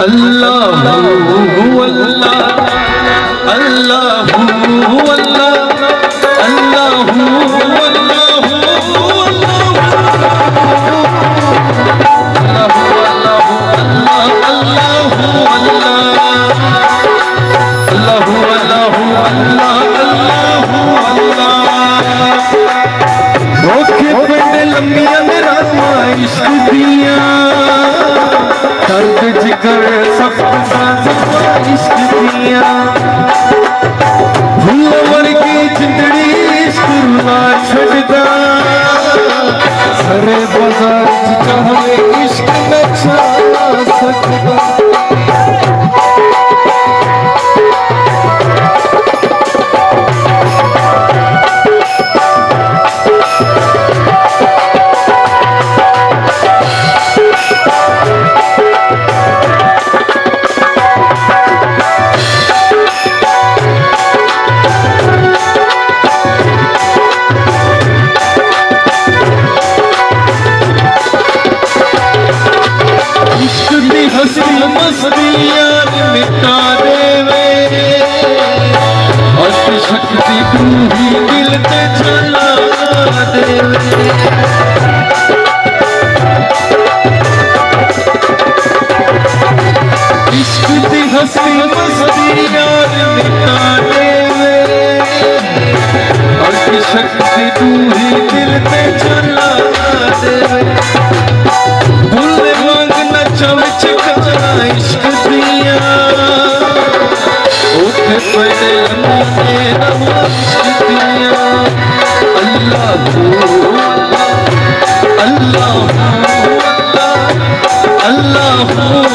अल्लाह अल्लाह अल्लाह अल्लाह दर्द जिगर सब इश्क दिया भूल वर्गी जिंदड़ी इश्क रुला छड़दा सरे बाजार चाहे इश्क न छा सकदा शक्ति तू ही दिल ते चला देवे इश्क दी हंसी मस्ती यार मिटा देवे और शक्ति तू ही दिल ते चला देवे भूले मांग न चमच का इश्क दिया उठे पड़े अल्लाह अल्लाह अल्लाह